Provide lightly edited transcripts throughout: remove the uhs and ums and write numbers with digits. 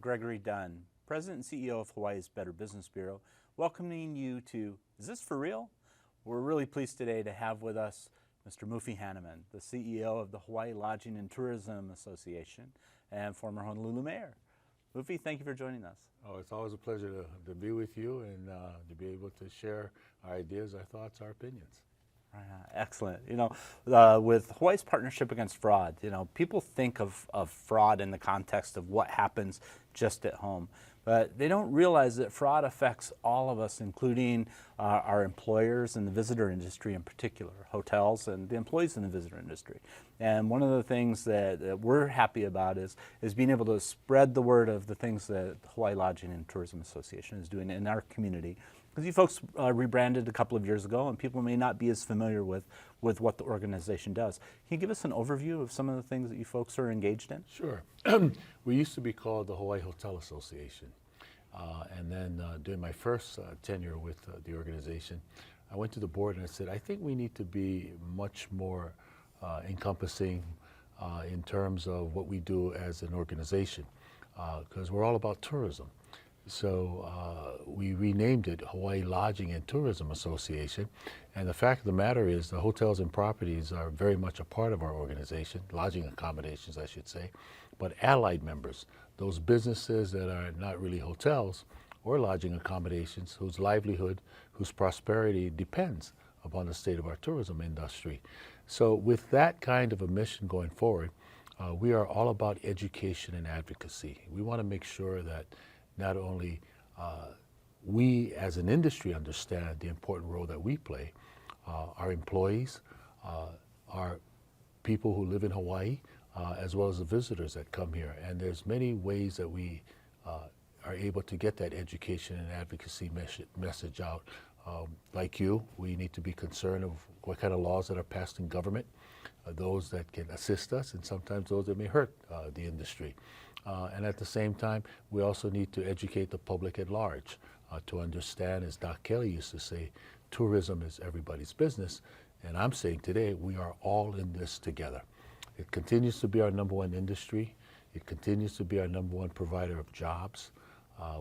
Gregory Dunn, President and CEO of Hawaii's Better Business Bureau, welcoming you to Is This For Real? We're really pleased today to have with us Mr. Mufi Hannemann, the CEO of the Hawaii Lodging and Tourism Association and former Honolulu Mayor. Mufi, thank you for joining us. Oh, it's always a pleasure to be with you and to be able to share our ideas, our thoughts, our opinions. Excellent. With Hawaii's partnership against fraud, people think of fraud in the context of what happens just at home, but they don't realize that fraud affects all of us, including our employers and the visitor industry in particular, hotels and the employees in the visitor industry. And one of the things that we're happy about is being able to spread the word of the things that the Hawaii Lodging and Tourism Association is doing in our community. Because you folks rebranded a couple of years ago, and people may not be as familiar with what the organization does. Can you give us an overview of some of the things that you folks are engaged in? Sure. We used to be called the Hawaii Hotel Association. And then during my first tenure with the organization, I went to the board and I said, I think we need to be much more encompassing in terms of what we do as an organization, because we're all about tourism. So we renamed it Hawaii Lodging and Tourism Association. And the fact of the matter is the hotels and properties are very much a part of our organization, lodging accommodations, I should say, but allied members, those businesses that are not really hotels or lodging accommodations, whose livelihood, whose prosperity depends upon the state of our tourism industry. So with that kind of a mission going forward, we are all about education and advocacy. We want to make sure that not only we as an industry understand the important role that we play, our employees, our people who live in Hawaii, as well as the visitors that come here. And there's many ways that we are able to get that education and advocacy message out. Like you, we need to be concerned of what kind of laws that are passed in government, those that can assist us, and sometimes those that may hurt the industry. And at the same time, we also need to educate the public at large to understand, as Doc Kelly used to say, tourism is everybody's business. And I'm saying today, we are all in this together. It continues to be our number one industry. It continues to be our number one provider of jobs.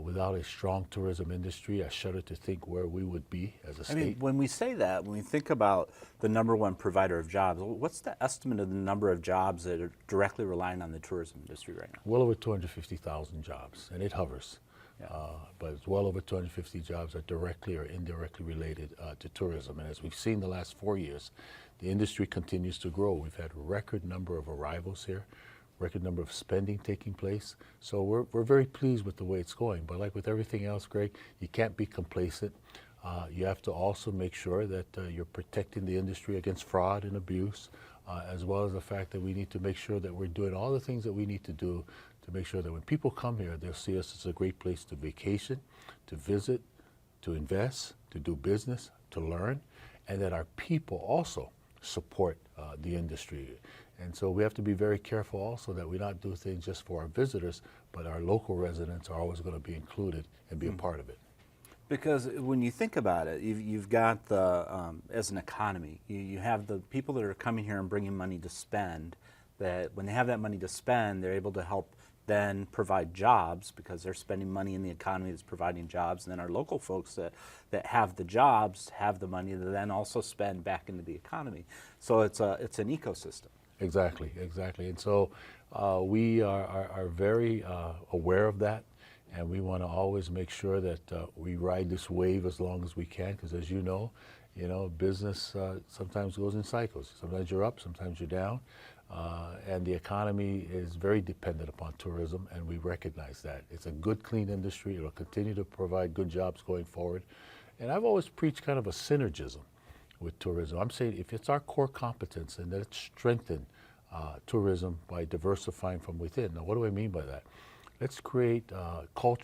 Without a strong tourism industry, I shudder to think where we would be as a state. I mean, when we say that, when we think about the number one provider of jobs, what's the estimate of the number of jobs that are directly relying on the tourism industry right now? Well over 250,000 jobs, and it hovers. Yeah. But it's well over 250 jobs are directly or indirectly related to tourism. And as we've seen the last 4 years, the industry continues to grow. We've had a record number of arrivals here, record number of spending taking place. So we're very pleased with the way it's going. But like with everything else, Greg, you can't be complacent. You have to also make sure that you're protecting the industry against fraud and abuse, as well as the fact that we need to make sure that we're doing all the things that we need to do to make sure that when people come here, they'll see us as a great place to vacation, to visit, to invest, to do business, to learn, and that our people also support the industry. And so we have to be very careful also that we not do things just for our visitors, but our local residents are always going to be included and be a part of it. Because when you think about it, you've got the, as an economy, you have the people that are coming here and bringing money to spend, that when they have that money to spend, they're able to help then provide jobs because they're spending money in the economy that's providing jobs. And then our local folks that have the jobs have the money to then also spend back into the economy. So it's an ecosystem. Exactly, exactly. And so we are very aware of that, and we want to always make sure that we ride this wave as long as we can, because as you know, business sometimes goes in cycles. Sometimes you're up, sometimes you're down, and the economy is very dependent upon tourism, and we recognize that. It's a good, clean industry. It'll continue to provide good jobs going forward. And I've always preached kind of a synergism with tourism. I'm saying if it's our core competence, and let's strengthen tourism by diversifying from within. Now, what do I mean by that? Let's create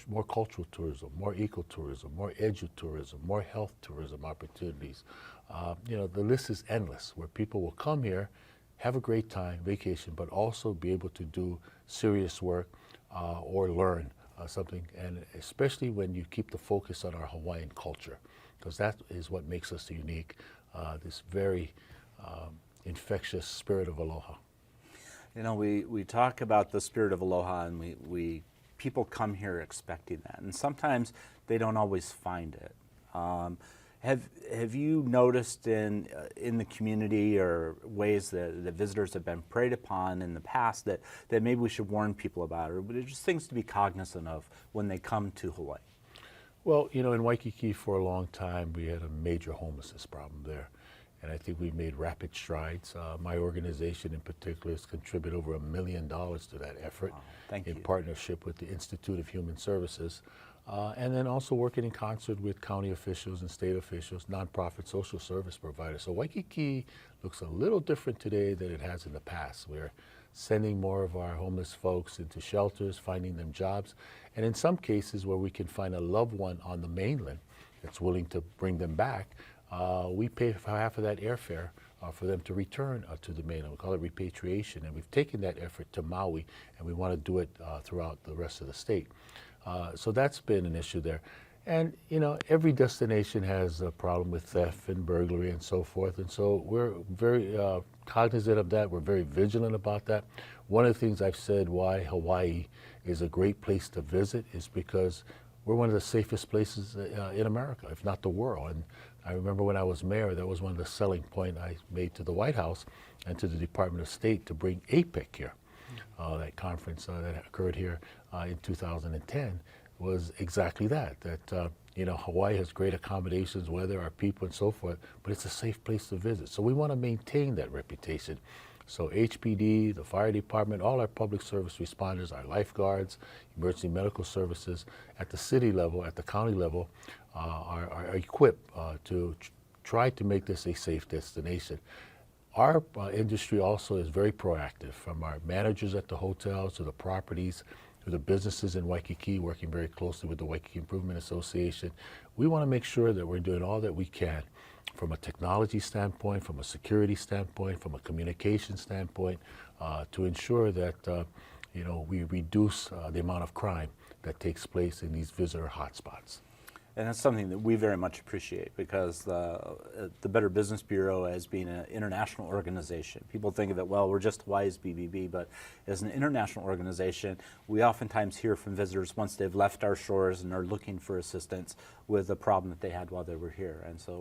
more cultural tourism, more ecotourism, more edu-tourism, more health tourism opportunities. The list is endless, where people will come here, have a great time, vacation, but also be able to do serious work or learn something, and especially when you keep the focus on our Hawaiian culture, because that is what makes us unique, this very infectious spirit of aloha. We talk about the spirit of aloha, and we people come here expecting that, and sometimes they don't always find it. Have you noticed in the community or ways that the visitors have been preyed upon in the past that maybe we should warn people about, or just things to be cognizant of when they come to Hawaii? Well, you know, in Waikiki for a long time, we had a major homelessness problem there. And I think we've made rapid strides. My organization in particular has contributed over $1 million to that effort. Wow, thank in you. partnership with the Institute of Human Services. And then also working in concert with county officials and state officials, nonprofit social service providers. So Waikiki looks a little different today than it has in the past. We're sending more of our homeless folks into shelters, finding them jobs, and in some cases where we can find a loved one on the mainland that's willing to bring them back, we pay for half of that airfare for them to return to the mainland. We call it repatriation, and we've taken that effort to Maui, and we want to do it throughout the rest of the state. So that's been an issue there. And, you know, every destination has a problem with theft and burglary and so forth, and so we're very cognizant of that. We're very vigilant about that. One of the things I've said why Hawaii is a great place to visit is because we're one of the safest places in America, if not the world. And I remember when I was mayor, that was one of the selling points I made to the White House and to the Department of State to bring APEC here. That conference that occurred here in 2010 was exactly that, you know, Hawaii has great accommodations, weather, our people and so forth, but it's a safe place to visit. So we want to maintain that reputation. So HPD, the fire department, all our public service responders, our lifeguards, emergency medical services at the city level, at the county level, are equipped to try to make this a safe destination. Our industry also is very proactive, from our managers at the hotels to the properties to the businesses in Waikiki, working very closely with the Waikiki Improvement Association. We want to make sure that we're doing all that we can from a technology standpoint, from a security standpoint, from a communication standpoint, to ensure that you know, we reduce the amount of crime that takes place in these visitor hotspots. And that's something that we very much appreciate, because the Better Business Bureau, as being an international organization, people think of it, well, we're just Hawaii's BBB, but as an international organization, we oftentimes hear from visitors once they've left our shores and are looking for assistance with a problem that they had while they were here. And so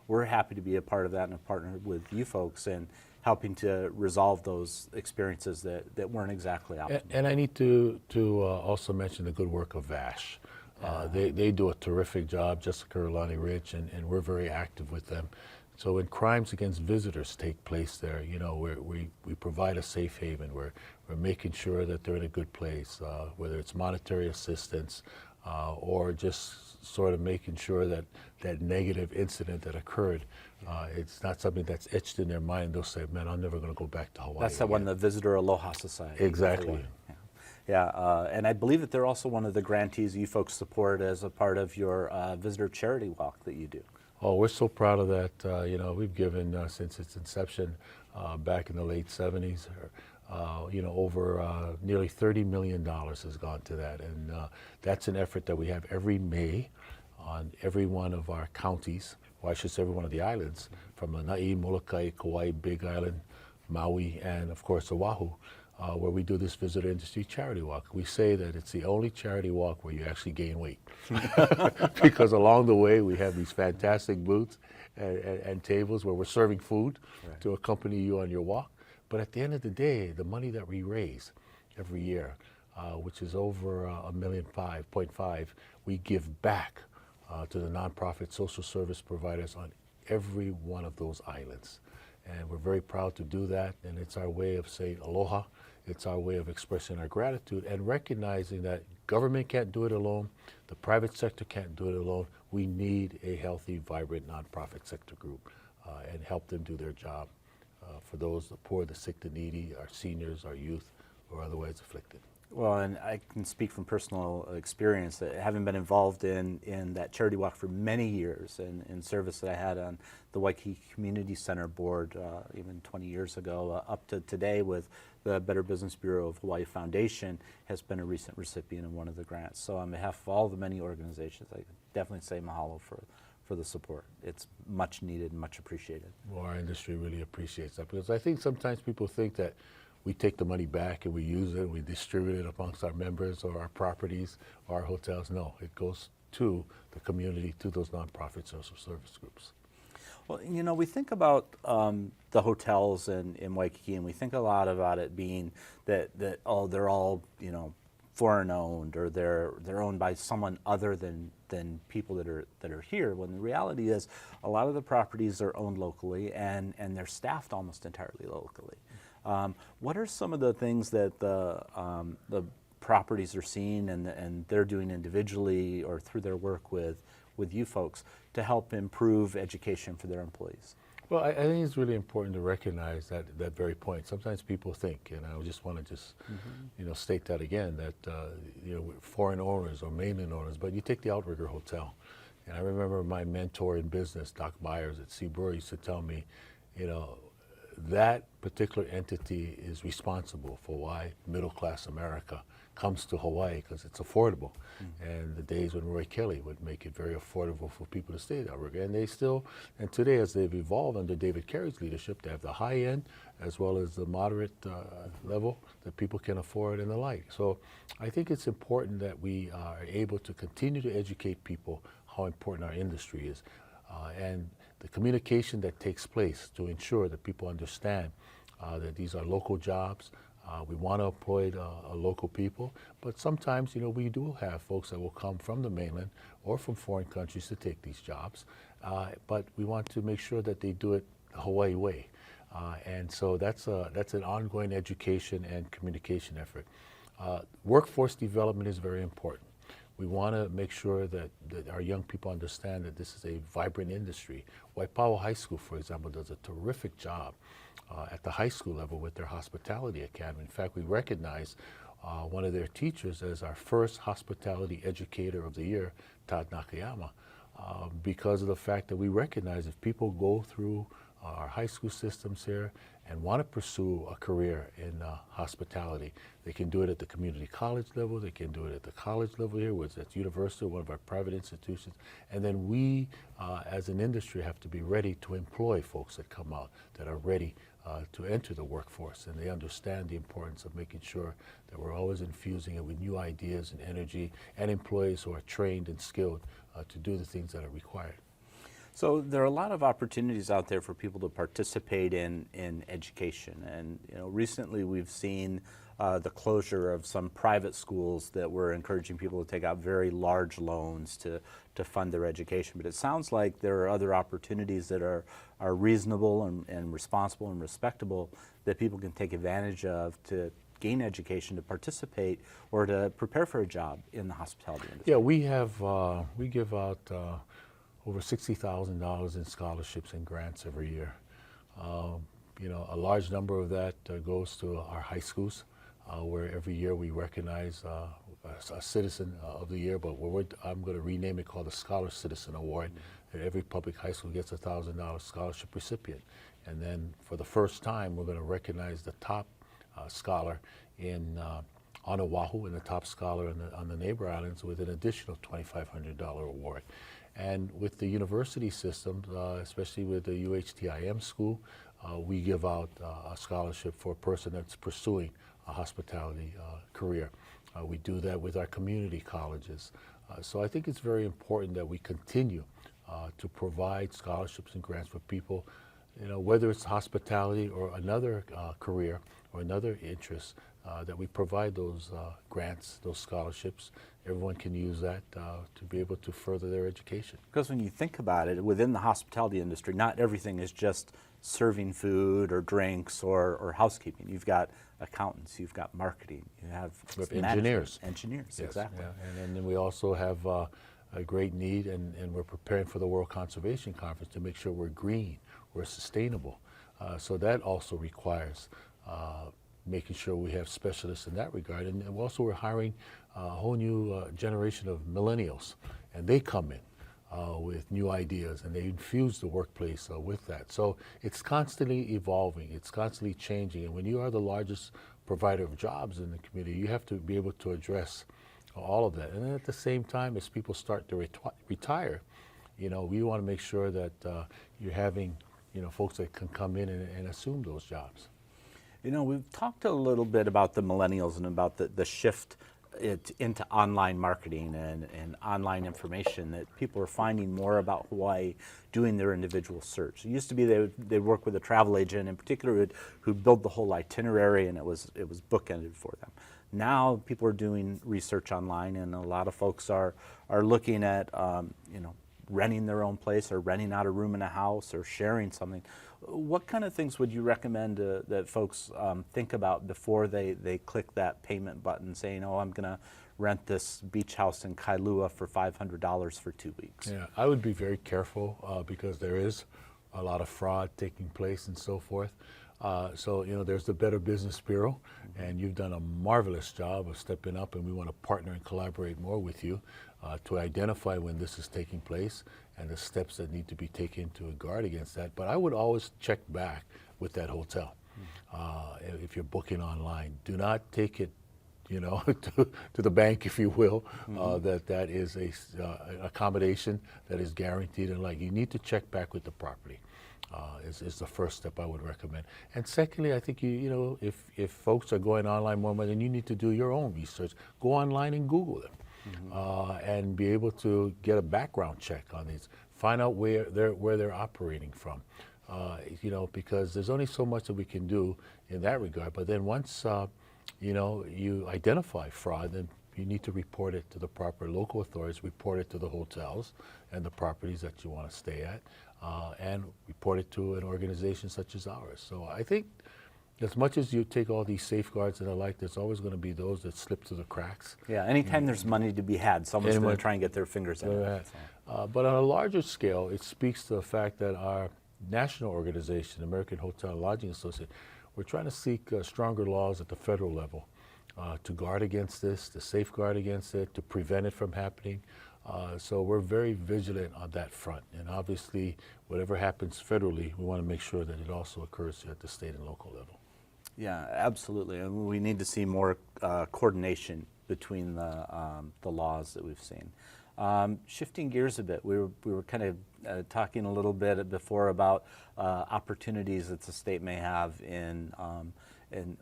we're happy to be a part of that and a partner with you folks in helping to resolve those experiences that weren't exactly optimal. And I need to also mention the good work of VASH. They do a terrific job, Jessica Erlani Rich, and we're very active with them. So when crimes against visitors take place there, you know, we provide a safe haven. We're making sure that they're in a good place, whether it's monetary assistance or just sort of making sure that that negative incident that occurred, it's not something that's etched in their mind. They'll say, man, I'm never going to go back to Hawaii. That's the one, the Visitor Aloha Society. Exactly. Yeah, and I believe that they're also one of the grantees you folks support as a part of your visitor charity walk that you do. Oh, we're so proud of that. You know, we've given since its inception back in the late 70s, you know, over nearly $30 million has gone to that. And that's an effort that we have every May on every one of our counties, or I should say every one of the islands, from Lanai, Molokai, Kauai, Big Island, Maui, and of course Oahu. Where we do this visitor industry charity walk. We say that it's the only charity walk where you actually gain weight. Because along the way we have these fantastic booths and tables where we're serving food to accompany you on your walk. But at the end of the day, the money that we raise every year, which is over $1.5 million, we give back to the nonprofit social service providers on every one of those islands. And we're very proud to do that, and it's our way of saying aloha. It's our way of expressing our gratitude and recognizing that government can't do it alone, the private sector can't do it alone. We need a healthy, vibrant nonprofit sector group and help them do their job for those, the poor, the sick, the needy, our seniors, our youth, or otherwise afflicted. Well, and I can speak from personal experience that having been involved in that charity walk for many years and in service that I had on the Waikiki Community Center board even 20 years ago up to today with the Better Business Bureau of Hawaii Foundation, has been a recent recipient of one of the grants. So on behalf of all the many organizations, I definitely say mahalo for the support. It's much needed and much appreciated. Well, our industry really appreciates that, because I think sometimes people think that we take the money back and we use it, we distribute it amongst our members or our properties or our hotels. No, it goes to the community, to those nonprofit social service groups. Well, we think about the hotels in Waikiki, and we think a lot about it being that oh, they're all foreign owned, or they're owned by someone other than people that are here. When the reality is, a lot of the properties are owned locally, and they're staffed almost entirely locally. What are some of the things that the properties are seeing and they're doing individually or through their work with you folks to help improve education for their employees? Well, I think it's really important to recognize that very point. Sometimes people think, and I just want to state that again, that foreign owners or mainland owners. But you take the Outrigger Hotel, and I remember my mentor in business, Doc Myers at Seabrook, used to tell me, that particular entity is responsible for why middle-class America comes to Hawaii, because it's affordable. And the days when Roy Kelly would make it very affordable for people to stay there. And today, as they've evolved under David Carey's leadership, they have the high end as well as the moderate level that people can afford and the like. So I think it's important that we are able to continue to educate people how important our industry is. And the communication that takes place to ensure that people understand that these are local jobs. We want to employ local people, but sometimes, we do have folks that will come from the mainland or from foreign countries to take these jobs, but we want to make sure that they do it the Hawaii way. And so that's an ongoing education and communication effort. Workforce development is very important. We want to make sure that our young people understand that this is a vibrant industry. Waipawa High School, for example, does a terrific job at the high school level with their hospitality academy. In fact, we recognize one of their teachers as our first hospitality educator of the year, Todd Nakayama, because of the fact that we recognize if people go through our high school systems here and want to pursue a career in hospitality, they can do it at the community college level, they can do it at the college level here, whether it's university or one of our private institutions. And then we, as an industry, have to be ready to employ folks that come out that are ready to enter the workforce, and they understand the importance of making sure that we're always infusing it with new ideas and energy, and employees who are trained and skilled to do the things that are required. So there are a lot of opportunities out there for people to participate in education, and recently we've seen the closure of some private schools that were encouraging people to take out very large loans to fund their education. But it sounds like there are other opportunities that are reasonable and responsible and respectable that people can take advantage of to gain education, to participate, or to prepare for a job in the hospitality industry. Yeah, we give out over $60,000 in scholarships and grants every year. A large number of that goes to our high schools, where every year we recognize a citizen of the year, but I'm going to rename it, called the Scholar Citizen Award. And every public high school gets a $1,000 scholarship recipient. And then for the first time, we're going to recognize the top scholar on Oahu and the top scholar on the neighbor islands with an additional $2,500 award. And with the university systems, especially with the UHTIM school, we give out a scholarship for a person that's pursuing a hospitality career. We do that with our community colleges. So I think it's very important that we continue to provide scholarships and grants for people, whether it's hospitality or another career or another interest, that we provide those grants, those scholarships. Everyone can use that to be able to further their education. Because when you think about it, within the hospitality industry, not everything is just serving food or drinks or housekeeping. You've got accountants, you've got marketing, you have engineers. Engineers, Yes, exactly. yeah. And then we also have a great need, and we're preparing for the World Conservation Conference to make sure we're green, we're sustainable. So that also requires making sure we have specialists in that regard. And also we're hiring a whole new generation of millennials, and they come in with new ideas, and they infuse the workplace with that. So it's constantly evolving, it's constantly changing, and when you are the largest provider of jobs in the community, you have to be able to address all of that. And then at the same time, as people start to retire, we want to make sure that you're having folks that can come in and assume those jobs. You know, we've talked a little bit about the millennials and about the shift into online marketing and online information, that people are finding more about Hawaii doing their individual search. It used to be they'd work with a travel agent in particular who'd build the whole itinerary, and it was bookended for them. Now people are doing research online, and a lot of folks are looking at renting their own place, or renting out a room in a house, or sharing something. What kind of things would you recommend that folks think about before they click that payment button saying, oh, I'm going to rent this beach house in Kailua for $500 for 2 weeks? Yeah, I would be very careful because there is a lot of fraud taking place and so forth. So, there's the Better Business Bureau, and you've done a marvelous job of stepping up, and we want to partner and collaborate more with you to identify when this is taking place and the steps that need to be taken to guard against that. But I would always check back with that hotel. If you're booking online, do not take it to the bank, if you will, that is a accommodation that is guaranteed, and you need to check back with the property. Is the first step I would recommend. And secondly, I think if folks are going online more, then you need to do your own research. Go online and Google them, and be able to get a background check on these. Find out where they're operating from, because there's only so much that we can do in that regard. But then once you identify fraud, then you need to report it to the proper local authorities, report it to the hotels and the properties that you want to stay at, and report it to an organization such as ours. So I think as much as you take all these safeguards and the like, there's always going to be those that slip through the cracks. Yeah, anytime there's money to be had, someone's going to try and get their fingers in it. But on a larger scale, it speaks to the fact that our national organization, American Hotel and Lodging Association, we're trying to seek stronger laws at the federal level to guard against this, to safeguard against it, to prevent it from happening. So we're very vigilant on that front. And obviously, whatever happens federally, we want to make sure that it also occurs at the state and local level. Yeah, absolutely. And we need to see more coordination between the laws that we've seen. Shifting gears a bit, we were kind of talking a little bit before about opportunities that the state may have in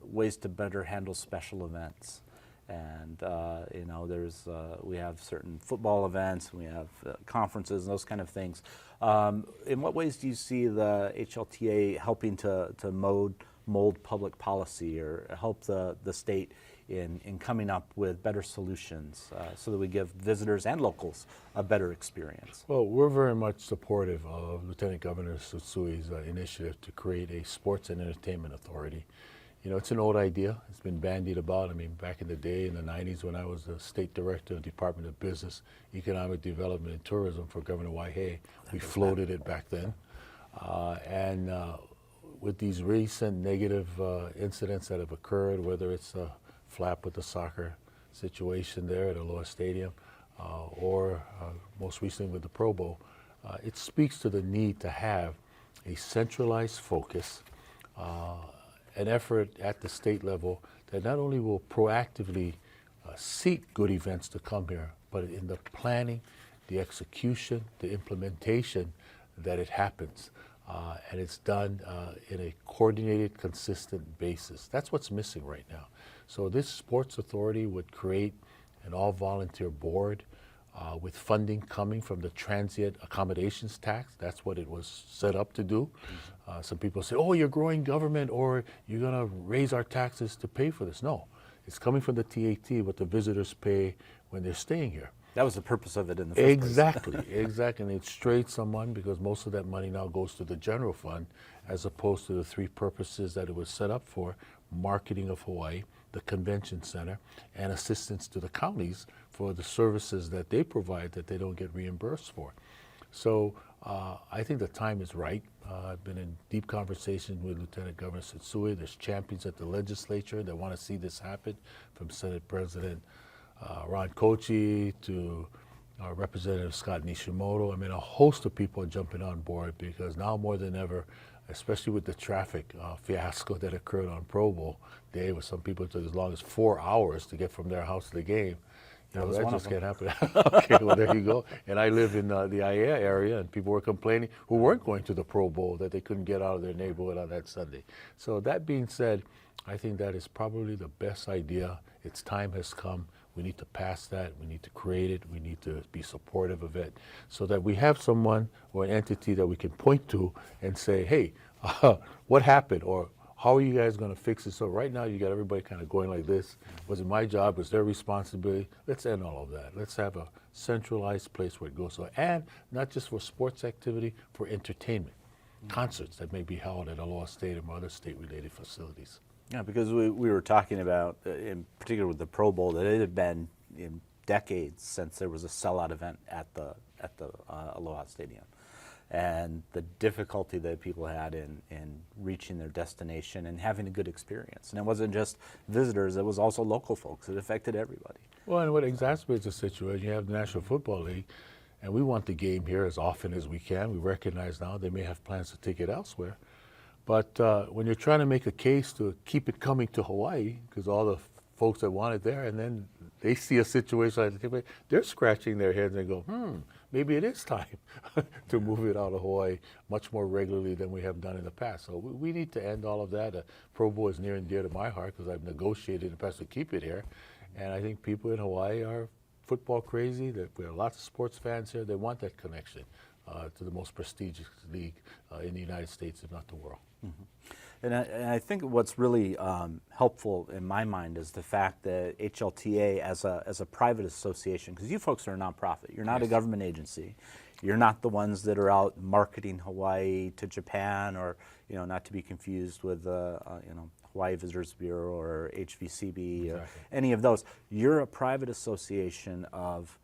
ways to better handle special events. And we have certain football events, we have conferences, and those kind of things. In what ways do you see the HLTA helping to mold public policy, or help the state in coming up with better solutions so that we give visitors and locals a better experience? Well, we're very much supportive of Lieutenant Governor Tsutsuy's initiative to create a sports and entertainment authority. It's an old idea. It's been bandied about. I mean, back in the day, in the 90s, when I was the state director of the Department of Business, Economic Development, and Tourism for Governor Waihee, we floated it back then. And with these recent negative incidents that have occurred, whether it's a flap with the soccer situation there at Aloha Stadium, or most recently with the Pro Bowl, it speaks to the need to have a centralized focus, an effort at the state level that not only will proactively seek good events to come here, but in the planning, the execution, the implementation, that it happens. And it's done in a coordinated, consistent basis. That's what's missing right now. So this sports authority would create an all-volunteer board with funding coming from the transient accommodations tax. That's what it was set up to do. Some people say, oh, you're growing government, or you're going to raise our taxes to pay for this. No, it's coming from the TAT, what the visitors pay when they're staying here. That was the purpose of it in the first place. Exactly. And it strayed someone because most of that money now goes to the general fund, as opposed to the three purposes that it was set up for: marketing of Hawaii, the convention center, and assistance to the counties for the services that they provide that they don't get reimbursed for. So I think the time is right. I've been in deep conversation with Lieutenant Governor Tsutsui. There's champions at the legislature that want to see this happen, from Senate President Ron Kochi to Representative Scott Nishimoto. I mean, a host of people are jumping on board, because now more than ever, especially with the traffic fiasco that occurred on Pro Bowl Day, where some people took as long as 4 hours to get from their house to the game, That No, was that one of just them. can't happen. Okay, well, there you go. And I live in the IAEA area, and people were complaining who weren't going to the Pro Bowl that they couldn't get out of their neighborhood on that Sunday. So that being said, I think that is probably the best idea. Its time has come. We need to pass that. We need to create it. We need to be supportive of it so that we have someone or an entity that we can point to and say, hey, what happened? Or how are you guys going to fix it? So right now you got everybody kind of going like this. Was it my job? Was their responsibility? Let's end all of that. Let's have a centralized place where it goes. So, and not just for sports activity, for entertainment. Concerts that may be held at Aloha Stadium or other state-related facilities. Yeah, because we were talking about, in particular with the Pro Bowl, that it had been in decades since there was a sellout event at the Aloha Stadium, and the difficulty that people had in reaching their destination and having a good experience. And it wasn't just visitors; it was also local folks. It affected everybody. Well, and what exacerbates the situation, you have the National Football League, and we want the game here as often as we can. We recognize now they may have plans to take it elsewhere. But when you're trying to make a case to keep it coming to Hawaii, because all the folks that want it there, and then they see a situation like that, they're scratching their heads and go, maybe it is time to move it out of Hawaii much more regularly than we have done in the past. So we need to end all of that. Pro Bowl is near and dear to my heart because I've negotiated in the past to keep it here. And I think people in Hawaii are football crazy. We have lots of sports fans here. They want that connection to the most prestigious league in the United States, if not the world. Mm-hmm. And I think what's really helpful in my mind is the fact that HLTA as a private association, because you folks are a nonprofit, you're not a government agency, you're not the ones that are out marketing Hawaii to Japan, or not to be confused with Hawaii Visitors Bureau or HVCB or any of those. You're a private association of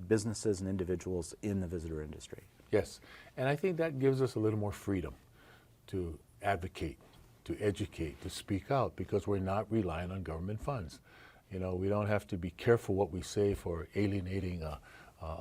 businesses and individuals in the visitor industry. Yes, and I think that gives us a little more freedom to advocate, to educate, to speak out, because we're not relying on government funds. We don't have to be careful what we say for alienating a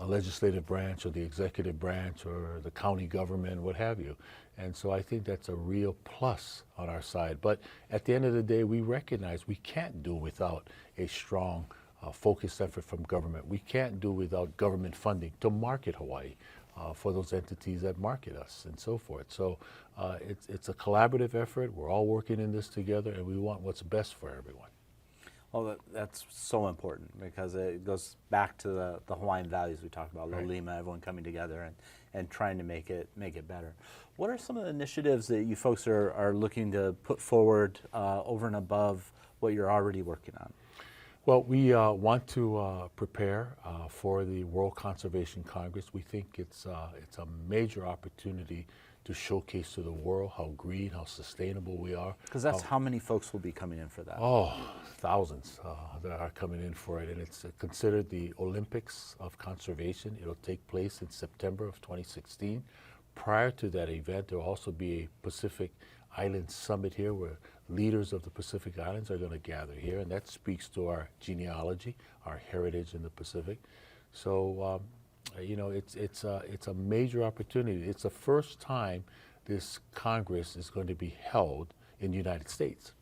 legislative branch or the executive branch or the county government, what have you. And so I think that's a real plus on our side. But at the end of the day, we recognize we can't do without a strong focused effort from government. We can't do without government funding to market Hawaii for those entities that market us and so forth. So it's a collaborative effort. We're all working in this together, and we want what's best for everyone. Well, that's so important, because it goes back to the Hawaiian values we talked about, Lolima, everyone coming together and trying to make it better. What are some of the initiatives that you folks are looking to put forward over and above what you're already working on? Well, we want to prepare for the World Conservation Congress. We think it's a major opportunity to showcase to the world how green, how sustainable we are. Because that's how many folks will be coming in for that? Oh, thousands that are coming in for it. And it's considered the Olympics of Conservation. It'll take place in September of 2016. Prior to that event, there will also be a Pacific Island Summit here where leaders of the Pacific Islands are going to gather here, and that speaks to our genealogy, our heritage in the Pacific. So, it's a major opportunity. It's the first time this Congress is going to be held in the United States.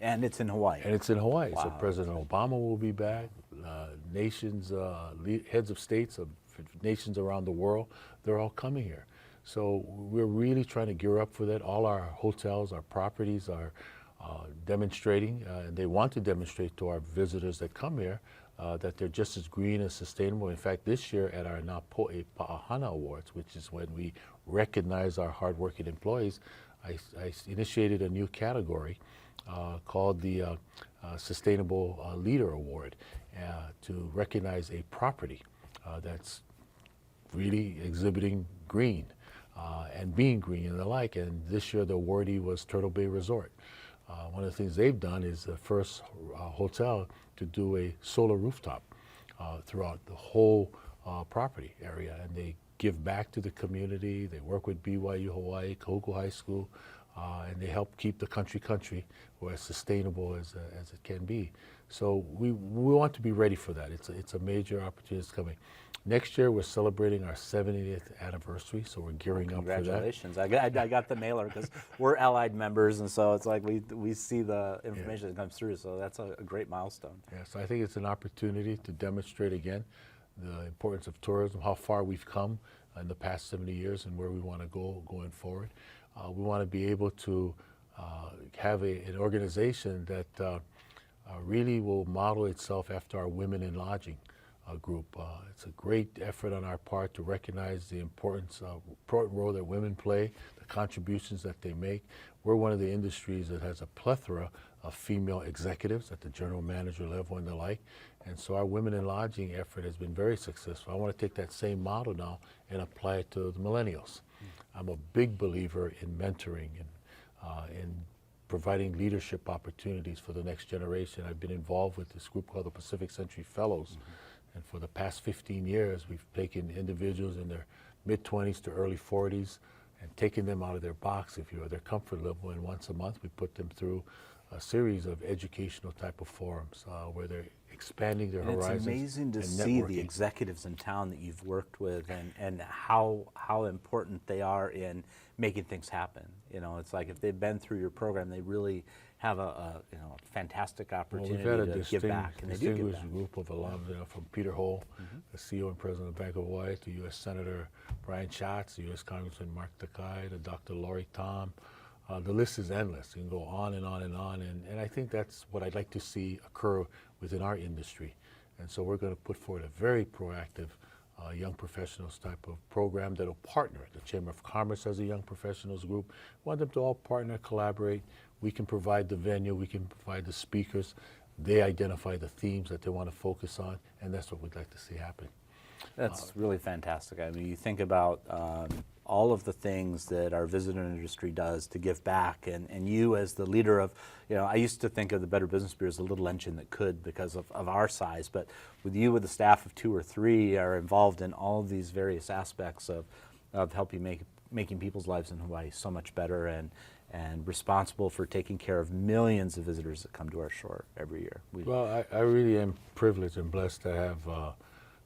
And it's in Hawaii. And it's in Hawaii. Wow. So President Obama will be back. Nations, heads of states of nations around the world, they're all coming here. So we're really trying to gear up for that. All our hotels, our properties are demonstrating, and they want to demonstrate to our visitors that come here that they're just as green and sustainable. In fact, this year at our Napo'e Pa'ahana Awards, which is when we recognize our hardworking employees, I initiated a new category called the Sustainable Leader Award to recognize a property that's really exhibiting green and being green and the like. And this year the awardee was Turtle Bay Resort. One of the things they've done is the first hotel to do a solar rooftop throughout the whole property area. And they give back to the community. They work with BYU Hawaii, Kahuku High School, and they help keep the country or as sustainable as it can be. So we want to be ready for that. It's a major opportunity that's coming. Next year, we're celebrating our 70th anniversary, so we're gearing up for that. Congratulations. I got the mailer because we're allied members, and so it's like we see the information that comes through, so that's a great milestone. Yeah, so I think it's an opportunity to demonstrate again the importance of tourism, how far we've come in the past 70 years and where we want to go going forward. We want to be able to have an organization that really will model itself after our Women in Lodging group. It's a great effort on our part to recognize the important role that women play, the contributions that they make. We're one of the industries that has a plethora of female executives at the general manager level and the like. And so our Women in Lodging effort has been very successful. I want to take that same model now and apply it to the millennials. I'm a big believer in mentoring and in providing leadership opportunities for the next generation. I've been involved with this group called the Pacific Century Fellows. And for the past 15 years, we've taken individuals in their mid-20s to early 40s and taken them out of their box, if you will, their comfort level. And once a month, we put them through a series of educational type of forums where they're expanding their horizons. It's amazing to and see networking. the executives in town that you've worked with and how important they are in making things happen. You know, it's like if they've been through your program, they really have a fantastic opportunity to give back, and they do give back. Distinguished group of alums, from Peter Hole, the CEO and President of Bank of Hawaii, to U.S. Senator Brian Schatz, U.S. Congressman Mark Takai, to Dr. Laurie Tom. The list is endless. You can go on and on and on, and I think that's what I'd like to see occur within our industry. And so we're going to put forward a very proactive young professionals type of program that will partner. The Chamber of Commerce has a young professionals group. We want them to all partner, collaborate. We can provide the venue, we can provide the speakers. They identify the themes that they want to focus on, and that's what we'd like to see happen. That's really fantastic. I mean, you think about all of the things that our visitor industry does to give back, and you as the leader of, I used to think of the Better Business Bureau as a little engine that could because of our size, but with you with a staff of 2 or 3 are involved in all of these various aspects of helping making people's lives in Hawaii so much better and responsible for taking care of millions of visitors that come to our shore every year. Well, I really am privileged and blessed to have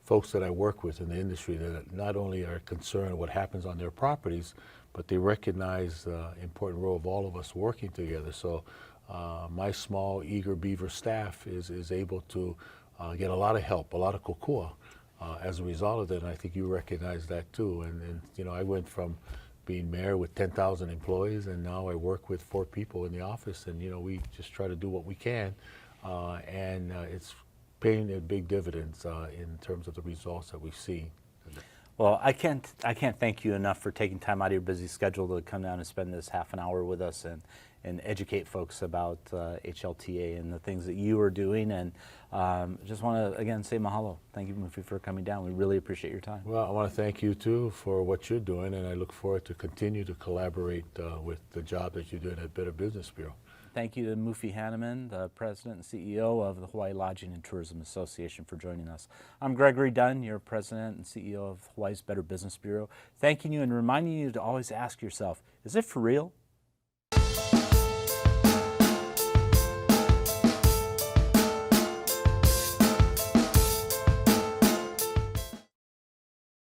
folks that I work with in the industry that not only are concerned with what happens on their properties, but they recognize the important role of all of us working together. So my small, eager beaver staff is able to get a lot of help, a lot of kokua as a result of that, and I think you recognize that too. And I went from being mayor with 10,000 employees, and now I work with 4 people in the office, and we just try to do what we can, and it's paying big dividends in terms of the results that we've seen. Well, I can't thank you enough for taking time out of your busy schedule to come down and spend this half an hour with us and educate folks about HLTA and the things that you are doing. And just want to, again, say mahalo. Thank you, Mufi, for coming down. We really appreciate your time. Well, I want to thank you, too, for what you're doing, and I look forward to continue to collaborate with the job that you're doing at Better Business Bureau. Thank you to Mufi Hannemann, the President and CEO of the Hawaii Lodging and Tourism Association, for joining us. I'm Gregory Dunn, your President and CEO of Hawaii's Better Business Bureau, thanking you and reminding you to always ask yourself, is it for real?